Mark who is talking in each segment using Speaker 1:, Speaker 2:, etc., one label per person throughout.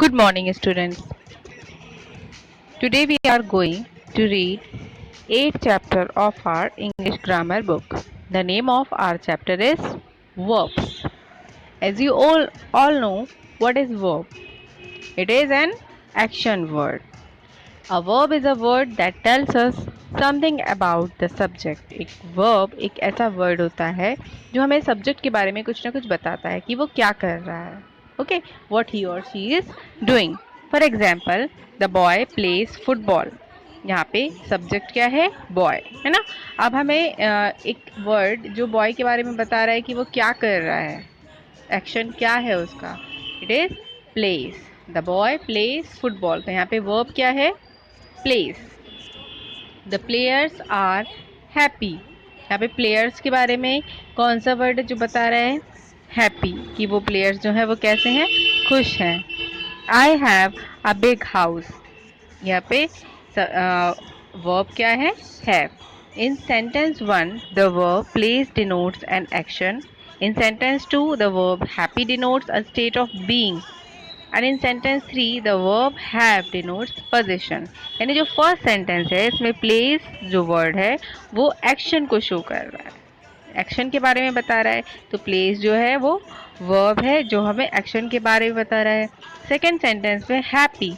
Speaker 1: Good morning, students. Today we are going to read 8th chapter of our English grammar book. The name of our chapter is Verbs. As you all know, what is verb? It is an action word. A verb is a word that tells us something about the subject. एक verb एक ऐसा word होता है जो हमें subject के बारे में कुछ ना कुछ बताता है कि वो क्या कर रहा है. Okay, what he or she is doing. For example, the boy plays football. यहाँ पे सब्जेक्ट क्या है बॉय है ना. अब हमें एक वर्ड जो बॉय के बारे में बता रहा है कि वो क्या कर रहा है, एक्शन क्या है उसका. It is plays. The boy plays football. तो यहाँ पे वर्ब क्या है, plays. The players are happy. यहाँ पे प्लेयर्स के बारे में कौन सा वर्ड है जो बता रहा है, हैप्पी, कि वो प्लेयर्स जो है वो कैसे हैं, खुश हैं. I have a big house. यहाँ पे वर्ब क्या है, have. In sentence 1 the verb place denotes an action. In sentence 2, the verb happy denotes a state of being. And in sentence 3, the verb have denotes possession. यानी जो first sentence है इसमें place जो word है वो action को show कर रहा है, एक्शन के बारे में बता रहा है. तो प्लेस जो है वो वर्ब है जो हमें एक्शन के बारे में बता रहा है. सेकेंड सेंटेंस में हैप्पी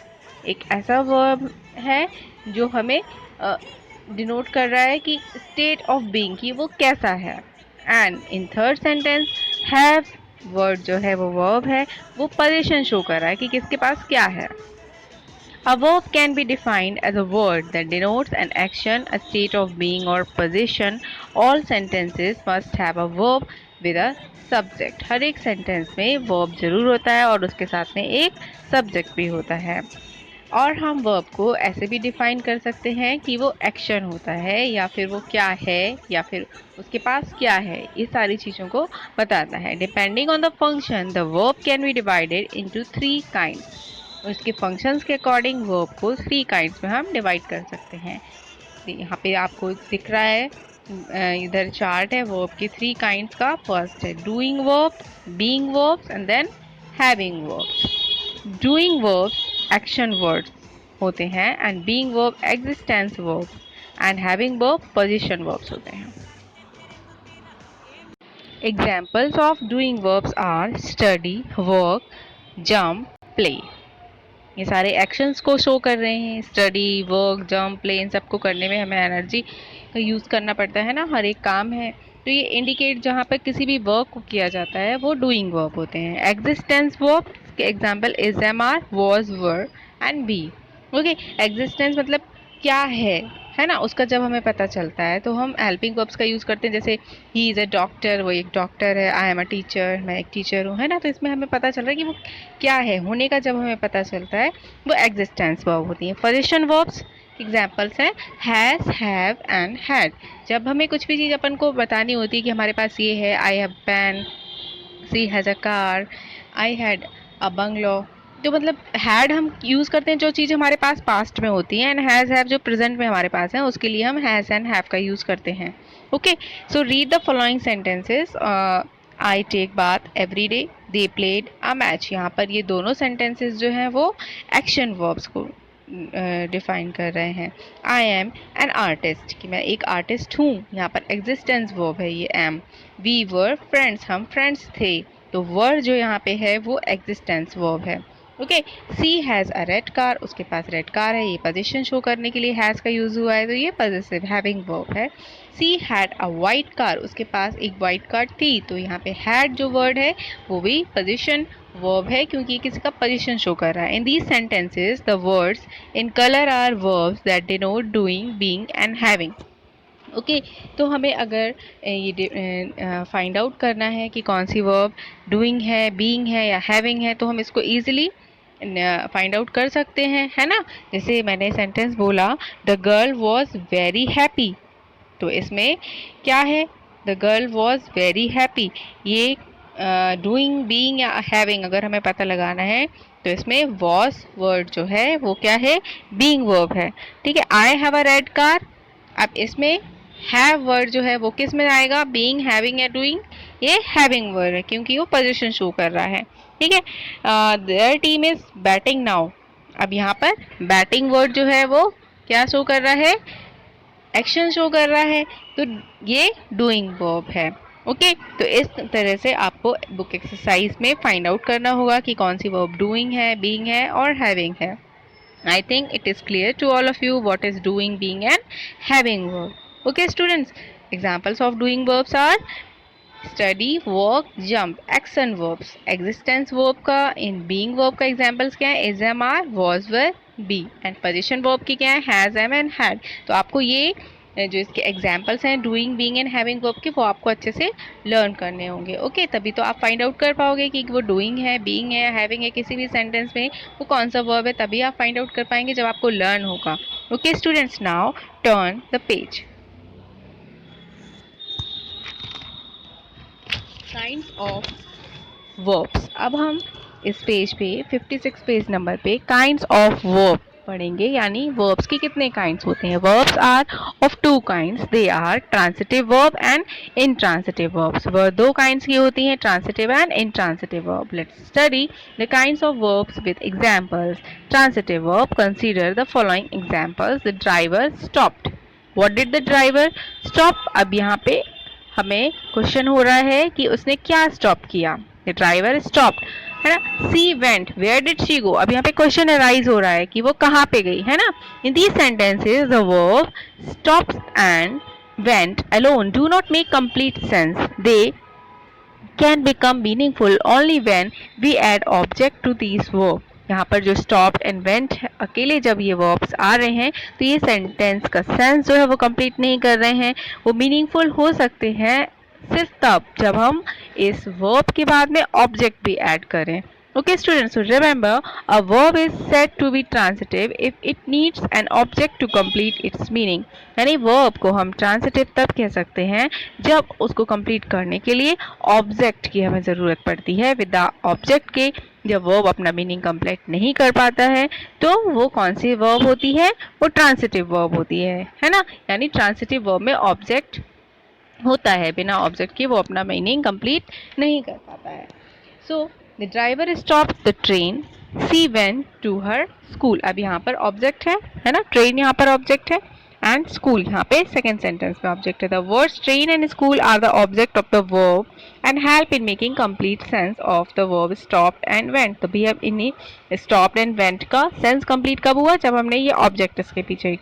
Speaker 1: एक ऐसा वर्ब है जो हमें डिनोट कर रहा है कि स्टेट ऑफ बीइंग, कि वो कैसा है. And in third sentence have word जो है वो वर्ब है, वो पोजीशन शो कर रहा है कि किसके पास क्या है. A verb can be defined as a word that denotes an action, a state of being or position. All sentences must have a verb with a subject. हर एक सेंटेंस में verb जरूर होता है और उसके साथ में एक subject भी होता है. और हम वर्ब को ऐसे भी डिफाइन कर सकते हैं कि वो एक्शन होता है या फिर वो क्या है या फिर उसके पास क्या है, ये सारी चीज़ों को बताता है. Depending on the function the verb can be divided into 3 kinds. उसके फंक्शंस के अकॉर्डिंग वर्ब को 3 काइंड्स में हम डिवाइड कर सकते हैं. यहाँ पे आपको दिख रहा है, इधर चार्ट है वर्ब के 3 काइंड्स का. फर्स्ट है doing verb, being verbs and then having verbs. Doing verbs action words होते हैं and being verb existence verb and having verb position verbs होते हैं. Examples of doing verbs are study, work, jump, play. ये सारे actions को show कर रहे हैं. स्टडी, वर्क, जंप, प्ले, इन सबको करने में हमें एनर्जी का यूज़ करना पड़ता है ना, हर एक काम है. तो ये इंडिकेट जहाँ पर किसी भी वर्क को किया जाता है वो डूइंग वर्ब होते हैं. एग्जिस्टेंस वर्ब के example is, am, are, was, were and be. Okay, existence मतलब क्या है ना, उसका जब हमें पता चलता है तो हम हेल्पिंग वर्ब्स का यूज़ करते हैं. जैसे ही इज़ अ डॉक्टर, वो एक डॉक्टर है. आई एम अ टीचर, मैं एक टीचर हूँ, है ना. तो इसमें हमें पता चल रहा है कि वो क्या है, होने का जब हमें पता चलता है वो एग्जिस्टेंस वर्ब होती है. पोजीशन वर्ब्स एग्जाम्पल्स हैं हैज़, हैव एंड हैड. जब हमें कुछ भी चीज़ अपन को बतानी होती है कि हमारे पास ये है, I have pen, she has a car, I had a bungalow. तो मतलब हैड हम यूज़ करते हैं जो चीज़ हमारे पास पास्ट में होती है, एंड हैज़ हैव जो प्रेजेंट में हमारे पास है उसके लिए हम हैज़ एंड हैव का यूज़ करते हैं. Okay, so read the following sentences. I take bath every day, they played a match. यहाँ पर ये दोनों सेंटेंसेस जो हैं वो एक्शन वर्ब्स को डिफाइन कर रहे हैं. आई एम एन आर्टिस्ट, कि मैं एक आर्टिस्ट हूँ. यहाँ पर एग्जिस्टेंस वर्ब है ये एम. वी वर फ्रेंड्स, हम फ्रेंड्स थे. तो वर्ड जो यहाँ पे है वो एग्जिस्टेंस वर्ब है. Okay, she has a red car, उसके पास रेड कार है. ये पोजीशन शो करने के लिए हैज़ का यूज़ हुआ है, तो ये पॉजिटिव हैविंग वर्ब है. She had a white car, उसके पास एक वाइट कार थी. तो यहाँ पे हैड जो वर्ड है वो भी पोजीशन वर्ब है क्योंकि किसी का पोजीशन शो कर रहा है. In these sentences the words in colour are verbs that denote doing, being and having. Okay, तो हमें अगर ये फाइंड आउट करना है कि कौन सी वर्ब डूइंग है, बीइंग है या हैविंग है, तो हम इसको ईजिली फाइंड आउट कर सकते हैं, है ना. जैसे मैंने सेंटेंस बोला the girl was very happy. तो इसमें क्या है, the girl was very happy. ये डूइंग, बीइंग या हैविंग अगर हमें पता लगाना है तो इसमें वॉज वर्ड जो है वो क्या है, बीइंग वर्ब है. ठीक है, I have a red car. अब इसमें हैव वर्ड जो है वो किस में आएगा, बीइंग, हैविंग या डूइंग. ये हैविंग वर्ब है क्योंकि वो पोजीशन शो कर रहा है। ठीक है, their team is batting now. अब यहाँ पर बैटिंग वर्ड जो है वो क्या शो कर रहा है, एक्शन शो कर रहा है, तो ये डूइंग वर्ब है। ओके, तो इस तरह से आपको बुक एक्सरसाइज में फाइंड आउट करना होगा कि कौन सी वर्ब डूइंग है, बीइंग है और हैविंग है। I think it is clear to all of you what is doing, being and having verb. Okay students, examples of doing verbs are study, work, jump, action verbs. Existence verb का in being verb का examples क्या है, is, am, are, was, were, be, and position verb की क्या है, has, am and had. तो आपको ये जो इसके एग्जाम्पल्स हैं doing, being and having verb के, वो आपको अच्छे से लर्न करने होंगे। ओके, तभी तो आप फाइंड आउट कर पाओगे कि वो डूइंग है, बीइंग है, हैविंग है, किसी भी सेंटेंस में वो कौन सा वर्ब है, तभी आप फाइंड आउट कर पाएंगे जब आपको लर्न होगा। Okay students, now turn the page. Kinds of verbs. अब हम इस पेज पे 56 पेज नंबर पे काइंड्स ऑफ वर्ब पढ़ेंगे, यानी वर्ब्स की कितने काइंड्स होते हैं। Verbs are of two kinds, they are transitive verb and intransitive verbs. Verb दो काइंड्स की होती हैं, transitive and intransitive verb. Let's study the kinds of verbs with examples. Transitive verb, consider the following examples. The driver stopped. What did the driver stop. अब यहाँ पे हमें question हो रहा है कि उसने क्या स्टॉप किया। द ड्राइवर स्टॉप्ड, है ना। She went, where did she go. अब यहाँ पे क्वेश्चन अराइज हो रहा है कि वो कहाँ पे गई, है ना। In these sentences the verb stops and went alone do not make complete sense. They can become meaningful only when we add object to these verb. यहाँ पर जो स्टॉप्ड एंड वेंट अकेले जब ये वर्ब्स आ रहे हैं तो ये सेंटेंस का सेंस जो है वो कंप्लीट नहीं कर रहे हैं, वो मीनिंगफुल हो सकते हैं सिर्फ तब जब हम इस वर्ब के बाद में ऑब्जेक्ट भी ऐड करें। Okay students, so remember a verb is said to be transitive if it needs an object to complete its meaning. यानी verb को हम transitive तब कह सकते हैं जब उसको complete करने के लिए object की हमें ज़रूरत पड़ती है। without object के जब verb अपना meaning complete नहीं कर पाता है तो वो कौन सी verb होती है, वो transitive verb होती है ना। यानी transitive verb में object होता है, बिना ऑब्जेक्ट के वो अपना मीनिंग कंप्लीट नहीं कर पाता है। So the driver stop the train, she went to her school. अब यहाँ पर ऑब्जेक्ट है ना, ट्रेन यहाँ पर ऑब्जेक्ट है एंड स्कूल यहाँ पे सेकेंड सेंटेंस में ऑब्जेक्ट है। The words train and school are the object of the verb and help in making complete sense of the verb stopped and went. तो भी अब इन्हीं स्टॉप्ड एंड वेंट का sense complete कब हुआ, जब हमने ये ऑब्जेक्ट इसके पीछे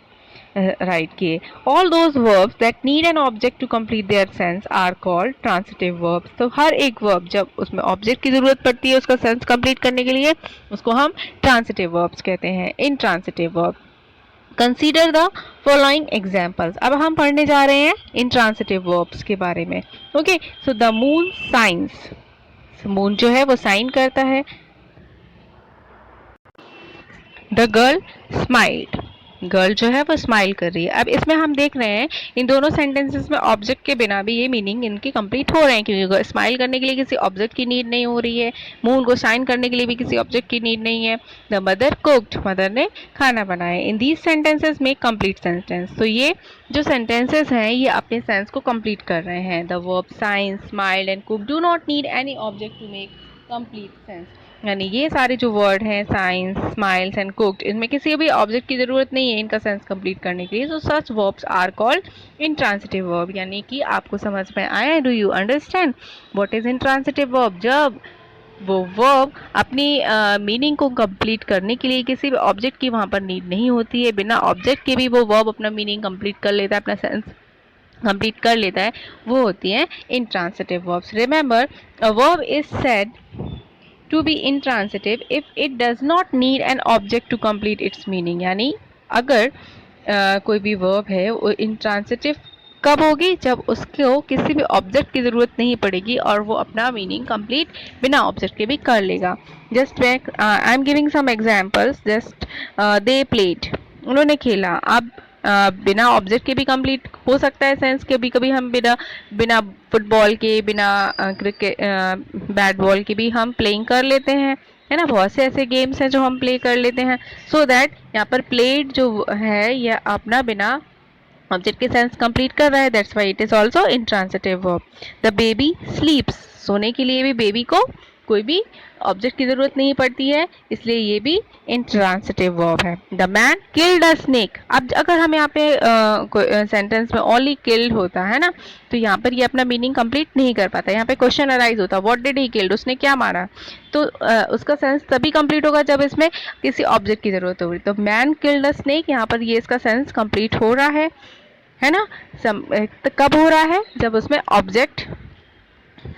Speaker 1: राइट किए। All those verbs that need an object to complete their sense are called transitive verbs. तो हर एक वर्ब जब उसमें ऑब्जेक्ट की जरूरत पड़ती है उसका सेंस कंप्लीट करने के लिए, उसको हम ट्रांसिटिव वर्ब्स कहते हैं। Intransitive verb consider the following examples. अब हम पढ़ने जा रहे हैं इन ट्रांसिटिव वर्ब्स के बारे में। Okay, so the moon science, moon जो है वो साइन करता है। द गर्ल स्माइल्ड, गर्ल जो है वो स्माइल कर रही है। अब इसमें हम देख रहे हैं इन दोनों सेंटेंसेस में ऑब्जेक्ट के बिना भी ये मीनिंग इनके कंप्लीट हो रहे हैं, क्योंकि स्माइल करने के लिए किसी ऑब्जेक्ट की नीड नहीं हो रही है, मून को शाइन करने के लिए भी किसी ऑब्जेक्ट की नीड नहीं है। द मदर कुक्ड, मदर ने खाना बनाया। इन दीज सेंटेंसेस में कंप्लीट सेंटेंस, तो ये जो सेंटेंसेस हैं ये अपने सेंस को कंप्लीट कर रहे हैं। The verb sign, smiled and cook do not need any object to make complete sense. यानी ये सारे जो वर्ड हैं साइंस, स्माइल्स एंड कुक्ड, इनमें किसी भी ऑब्जेक्ट की ज़रूरत नहीं है इनका सेंस कंप्लीट करने के लिए। So such verbs are called intransitive verb. यानी कि आपको समझ में आया, do you understand what is intransitive verb. जब वो वर्ब अपनी मीनिंग को कंप्लीट करने के लिए किसी भी ऑब्जेक्ट की वहाँ पर नीड नहीं होती है, बिना ऑब्जेक्ट के भी वो वर्ब अपना मीनिंग कंप्लीट कर लेता है, अपना सेंस कंप्लीट कर लेता है, वो होती हैं intransitive verbs. Remember, a verb is said to be intransitive if it does not need an object to complete its meaning। यानी अगर कोई भी वर्ब है वो इंट्रांसिटिव कब होगी, जब उसको किसी भी ऑब्जेक्ट की ज़रूरत नहीं पड़ेगी और वो अपना मीनिंग कंप्लीट बिना ऑब्जेक्ट के भी कर लेगा। Just I am giving some examples. Just they played, उन्होंने खेला। अब बिना ऑब्जेक्ट के भी कंप्लीट हो सकता है सेंस, कभी कभी हम बिना बिना फुटबॉल के, बिना क्रिकेट बैट बॉल के भी हम प्लेइंग कर लेते हैं, है ना। बहुत से ऐसे गेम्स हैं जो हम प्ले कर लेते हैं। सो दैट यहाँ पर प्लेड जो है यह अपना बिना ऑब्जेक्ट के सेंस कंप्लीट कर रहा है, that's why it is also intransitive verb. The baby स्लीप्स, सोने के लिए भी बेबी को कोई भी ऑब्जेक्ट की जरूरत नहीं पड़ती है, इसलिए ये भी इंट्रांसिटिव वर्ब है। The man killed a snake, अब अगर हम यहाँ पे सेंटेंस में ओनली किल्ड होता है ना, तो यहाँ पर ये अपना मीनिंग कंप्लीट नहीं कर पाता। यहाँ पे क्वेश्चन अराइज होता, व्हाट डिड ही किल्ड, उसने क्या मारा, तो उसका सेंस तभी कंप्लीट होगा जब इसमें किसी ऑब्जेक्ट की जरूरत होगी। तो मैन किल्ड अ स्नेक, यहाँ पर ये इसका सेंस कंप्लीट हो रहा है ना। तो कब हो रहा है, जब उसमें ऑब्जेक्ट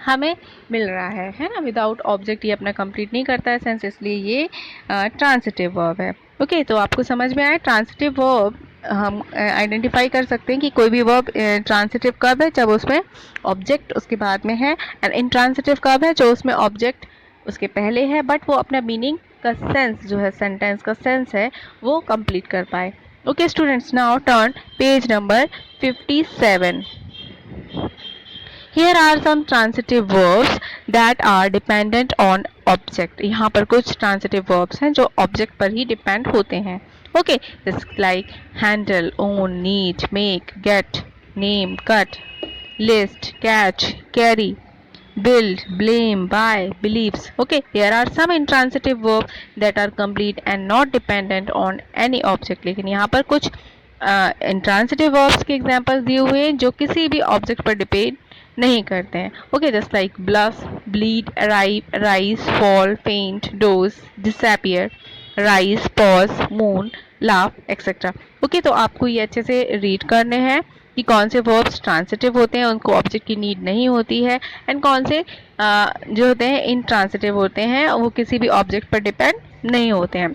Speaker 1: हमें मिल रहा है ना। विदाउट ऑब्जेक्ट ये अपना कंप्लीट नहीं करता है सेंस, इसलिए ये ट्रांसिटिव वर्ब है। ओके, तो आपको समझ में आया ट्रांसिटिव वर्ब हम आइडेंटिफाई कर सकते हैं कि कोई भी वर्ब ट्रांसिटिव कब है, जब उसमें ऑब्जेक्ट उसके बाद में है, एंड इनट्रांसिटिव कब है, जो उसमें ऑब्जेक्ट उसके पहले है बट वो अपना मीनिंग का सेंस जो है, सेंटेंस का सेंस है, वो कंप्लीट कर पाए। Okay students, now turn page number 57. Here are some transitive verbs that are dependent on object. यहाँ पर कुछ transitive verbs हैं जो object पर ही depend होते हैं. Okay, just like handle, own, need, make, get, name, cut, list, catch, carry, build, blame, buy, believes. Okay, there are some intransitive verbs that are complete and not dependent on any object. लेकिन यहाँ पर कुछ intransitive verbs के examples दिए हुए हैं जो किसी भी object पर depend नहीं करते हैं। Okay, just like bluff, bleed, arrive, rise, fall, faint, doze, disappear, rise, pause, moan, laugh, etcetera. Okay, तो आपको ये अच्छे से रीड करने हैं कि कौन से वर्ब्स ट्रांसिटिव होते हैं, उनको ऑब्जेक्ट की नीड नहीं होती है, एंड कौन से जो होते हैं इनट्रांसिटिव होते हैं, वो किसी भी ऑब्जेक्ट पर डिपेंड नहीं होते हैं।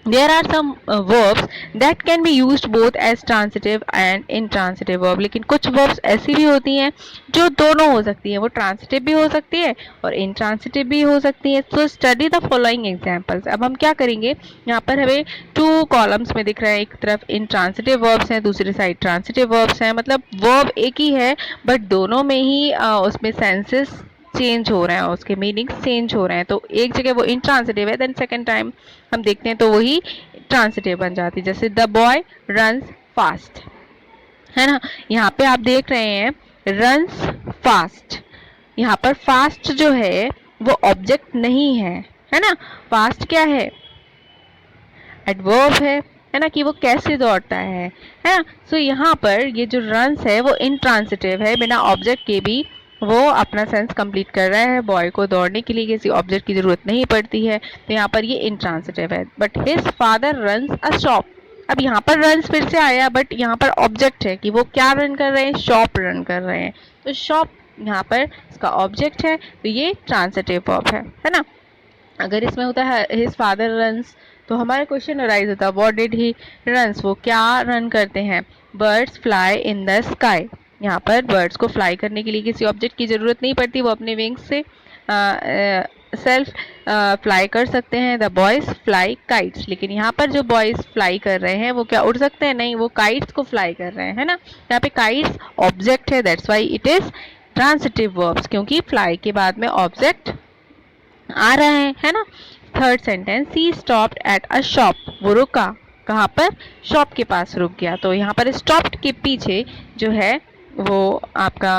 Speaker 1: There are some verbs that can be used both as transitive and intransitive verb. लेकिन कुछ verbs ऐसी भी होती हैं जो दोनों हो सकती हैं, वो transitive भी हो सकती है और intransitive भी हो सकती है। So study the following examples. अब हम क्या करेंगे, यहाँ पर हमें 2 कॉलम्स में दिख रहा है, एक तरफ intransitive verbs हैं, दूसरी साइड transitive verbs हैं, मतलब verb एक ही है बट दोनों में ही उसमें सेंसेस चेंज हो रहे हैं, उसके मीनिंग चेंज हो रहे हैं। तो एक जगह वो इंट्रांसिटिव है, देन सेकेंड टाइम हम देखते हैं तो वही ट्रांसिटिव बन जाती है। जैसे द बॉय रन्स फास्ट, है ना, यहाँ पे आप देख रहे हैं रन्स फास्ट, यहाँ पर फास्ट जो है वो ऑब्जेक्ट नहीं है ना। फास्ट क्या है, एडवर्ब है ना, कि वो कैसे दौड़ता है ना। सो यहाँ पर ये जो रन्स है वो इंट्रांसिटिव है, बिना ऑब्जेक्ट के भी वो अपना सेंस कंप्लीट कर रहा है। बॉय को दौड़ने के लिए किसी ऑब्जेक्ट की जरूरत नहीं पड़ती है, तो यहाँ पर ये इंट्रांसिटिव है। But his father runs a shop, अब यहाँ पर रन्स फिर से आया बट यहाँ पर ऑब्जेक्ट है कि वो क्या रन कर रहे हैं, शॉप रन कर रहे हैं, तो शॉप यहाँ पर इसका ऑब्जेक्ट है, तो ये ट्रांसिटिव वर्ब है ना। अगर इसमें होता है हिज फादर रन्स, तो हमारा क्वेश्चन अराइज होता है व्हाट डिड ही रन्स, वो क्या रन करते हैं। Birds fly in the sky, यहाँ पर बर्ड्स को फ्लाई करने के लिए किसी ऑब्जेक्ट की ज़रूरत नहीं पड़ती, वो अपने विंग्स से सेल्फ फ्लाई कर सकते हैं। द बॉयज़ फ्लाई काइट्स, लेकिन यहाँ पर जो बॉयज़ फ्लाई कर रहे हैं वो क्या उड़ सकते हैं, नहीं, वो काइट्स को फ्लाई कर रहे हैं, है ना। यहाँ पे काइट्स ऑब्जेक्ट है, that's why it is transitive verbs, क्योंकि फ्लाई के बाद में ऑब्जेक्ट आ रहे हैं, है ना। Third sentence, she stopped at a shop, वो रुका कहाँ पर, शॉप के पास रुक गया। तो यहाँ पर स्टॉप्ड के पीछे जो है वो आपका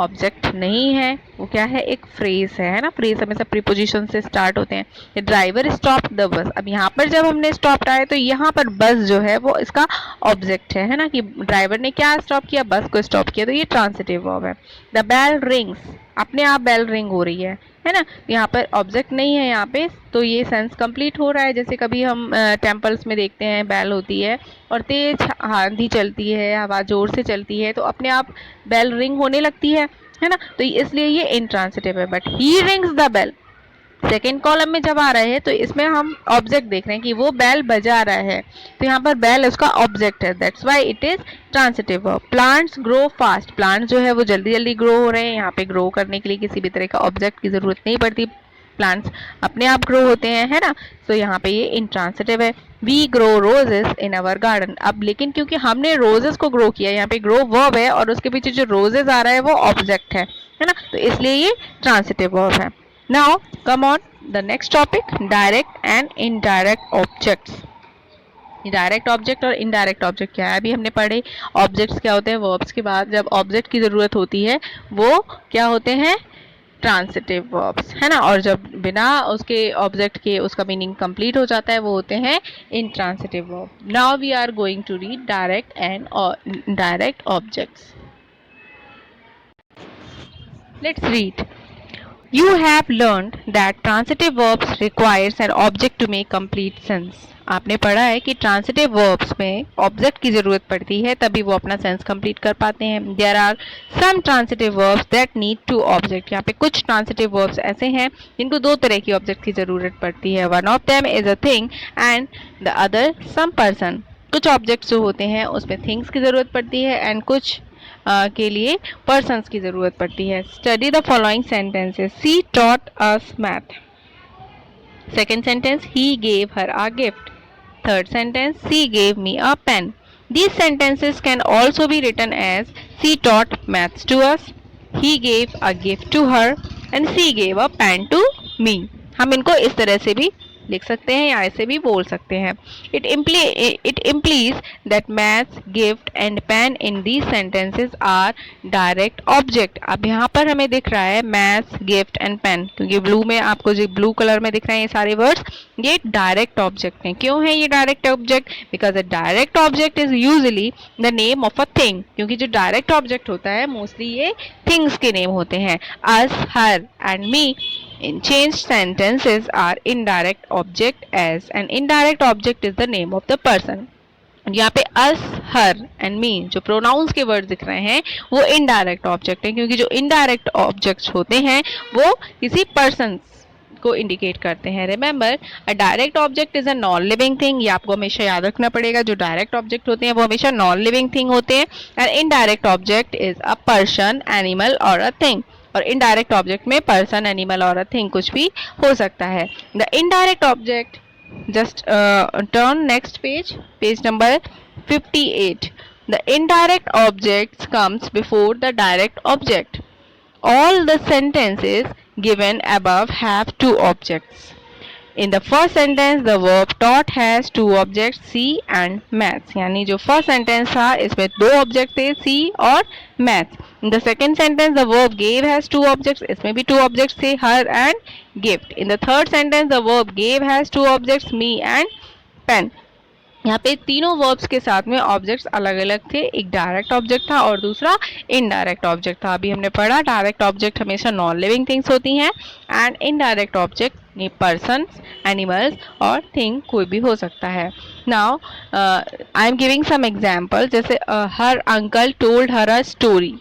Speaker 1: ऑब्जेक्ट नहीं है, वो क्या है, एक फ्रेज है ना। फ्रेज हमेशा प्रीपोजिशन से स्टार्ट होते हैं। ड्राइवर स्टॉप द बस, अब यहाँ पर जब हमने स्टॉप आया तो यहाँ पर बस जो है वो इसका ऑब्जेक्ट है ना, कि ड्राइवर ने क्या स्टॉप किया, बस को स्टॉप किया, तो ये ट्रांसिटिव वर्ब है। द बेल रिंग्स, अपने आप बेल रिंग हो रही है ना, यहाँ पर ऑब्जेक्ट नहीं है यहाँ पे, तो ये सेंस कंप्लीट हो रहा है। जैसे कभी हम टेम्पल्स में देखते हैं बेल होती है और तेज आंधी चलती है, हवा जोर से चलती है, तो अपने आप बेल रिंग होने लगती है ना, तो इसलिए ये इंट्रांसिटिव है। But he rings the bell, second column में जब आ रहे हैं तो इसमें हम ऑब्जेक्ट देख रहे हैं कि वो बेल बजा रहा है, तो यहाँ पर बेल उसका ऑब्जेक्ट है, that's why it is transitive verb. Plants grow fast, plant जो है वो जल्दी जल्दी ग्रो हो रहे हैं, यहाँ पे ग्रो करने के लिए किसी भी तरह का ऑब्जेक्ट की जरूरत नहीं पड़ती, प्लांट्स अपने आप ग्रो होते हैं, है ना। तो यहाँ पे ये इंट्रांसिटिव है। We grow roses in our garden, अब लेकिन क्योंकि हमने रोजेस को ग्रो किया, यहाँ पे ग्रो वर्ब है और उसके पीछे जो रोजेस आ रहा है वो ऑब्जेक्ट है ना, तो इसलिए ये ट्रांसिटिव वर्ब है। Now come on the next topic, direct and indirect objects. Direct object और इनडायरेक्ट ऑब्जेक्ट क्या है अभी हमने पढ़े। ऑब्जेक्ट्स क्या होते हैं, वर्ब्स के बाद जब ऑब्जेक्ट की ज़रूरत होती है वो क्या होते हैं, ट्रांसिटिव वर्ब्स, है ना। और जब बिना उसके ऑब्जेक्ट के उसका मीनिंग कंप्लीट हो जाता है वो होते हैं intransitive verb. Now we are going to read direct and indirect objects. Let's read. You have learned that transitive verbs requires an object to make complete sense. आपने पढ़ा है कि ट्रांसिटिव वर्ब्स में ऑब्जेक्ट की ज़रूरत पड़ती है तभी वो अपना सेंस कंप्लीट कर पाते हैं। There are some transitive verbs that need two object. यहाँ पे कुछ ट्रांसिटिव वर्ब्स ऐसे हैं जिनको दो तरह की ऑब्जेक्ट की ज़रूरत पड़ती है। One of them is a thing and the other some person. कुछ ऑब्जेक्ट्स जो होते हैं उसमें थिंग्स की ज़रूरत पड़ती है एंड कुछ के लिए पर्सन्स की ज़रूरत पड़ती है। Study the following sentences. She taught us math. Second sentence, he gave her a gift. Third sentence, she gave me a pen. These sentences can also be written as she taught maths to us, he gave a gift to her and she gave a pen to me। हम इनको इस तरह से भी लिख सकते हैं या ऐसे भी बोल सकते हैं। It implies that maths, gift and pen in these sentences are direct object। अब यहाँ पर हमें दिख रहा है maths, gift and pen, क्योंकि ब्लू में आपको जो ब्लू कलर में दिख रहे हैं ये सारे वर्ड्स, ये डायरेक्ट ऑब्जेक्ट हैं। क्यों है ये direct object? Because a direct object is usually the name of a thing. क्योंकि जो डायरेक्ट ऑब्जेक्ट होता है मोस्टली ये थिंग्स के नेम होते हैं। Us, her and me in changed sentences are indirect object as an indirect object is the name of the person। यहाँ पे अस, हर एंड मी जो प्रोनाउंस के वर्ड दिख रहे हैं वो इनडायरेक्ट ऑब्जेक्ट हैं, क्योंकि जो इनडायरेक्ट ऑब्जेक्ट्स होते हैं वो किसी पर्सन को इंडिकेट करते हैं। Remember, a direct object is a non living thing. ये आपको हमेशा याद रखना पड़ेगा, जो डायरेक्ट ऑब्जेक्ट होते हैं वो हमेशा नॉन लिविंग थिंग होते हैं। And indirect object is a person, animal और अ थिंग। और इनडायरेक्ट ऑब्जेक्ट में पर्सन, एनिमल और अ थिंग कुछ भी हो सकता है। The indirect object, just turn next page, page number 58। The indirect objects comes before the direct object। All the sentences given above have two objects। In the first sentence the verb taught has two objects, see and maths। यानी जो first sentence था इसमें दो object थे, see और maths। In the second sentence the verb gave has two objects, इसमें भी two objects थे, her and gift। In the third sentence the verb gave has two objects, me and pen। यहाँ पे तीनों verbs के साथ में ऑब्जेक्ट्स अलग अलग थे, एक डायरेक्ट ऑब्जेक्ट था और दूसरा इनडायरेक्ट ऑब्जेक्ट था। अभी हमने पढ़ा डायरेक्ट ऑब्जेक्ट हमेशा नॉन लिविंग थिंग्स होती हैं एंड इनडायरेक्ट ऑब्जेक्ट ये पर्सन्स, एनिमल्स और थिंग कोई भी हो सकता है। Now I am giving some example, जैसे her uncle told her a story.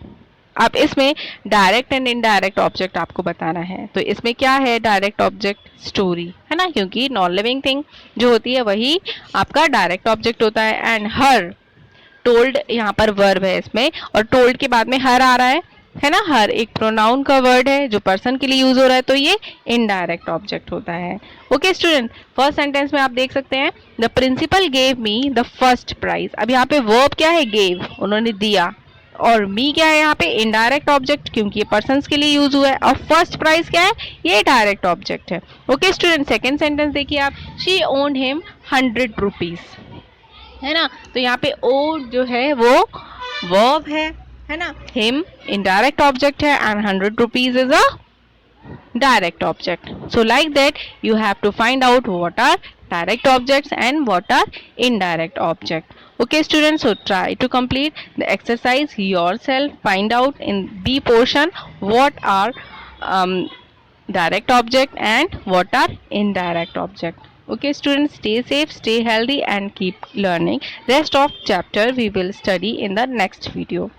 Speaker 1: अब इसमें डायरेक्ट एंड इनडायरेक्ट ऑब्जेक्ट आपको बताना है, तो इसमें क्या है, डायरेक्ट ऑब्जेक्ट स्टोरी है ना, क्योंकि नॉन लिविंग थिंग जो होती है वही आपका डायरेक्ट ऑब्जेक्ट होता है। एंड हर, टोल्ड यहाँ पर वर्ब है इसमें और टोल्ड के बाद में हर आ रहा है ना, हर एक प्रोनाउन का वर्ड है जो पर्सन के लिए यूज हो रहा है, तो ये इनडायरेक्ट ऑब्जेक्ट होता है। ओके स्टूडेंट, फर्स्ट सेंटेंस में आप देख सकते हैं the principal gave me the first prize. अब यहाँ पे वर्ब क्या है, गेव, उन्होंने दिया, और मी क्या है यहाँ पे, इनडायरेक्ट ऑब्जेक्ट, क्योंकि ये पर्सन्स के लिए यूज हुआ है। और फर्स्ट प्राइज क्या है, ये डायरेक्ट ऑब्जेक्ट है। ओके स्टूडेंट, सेकंड सेंटेंस देखिए आप, शी ओन्ड हिम 100 रुपीज, है ना, तो यहाँ पे ओ जो है वो वर्ब है ना, हिम इनडायरेक्ट ऑब्जेक्ट है and 100 rupees is a direct object। So like that you have to find out what are direct objects and what are indirect object। Okay students, so try to complete the exercise yourself, find out in B portion what are direct object and what are indirect object। Okay students, stay safe, stay healthy and keep learning. Rest of chapter we will study in the next video।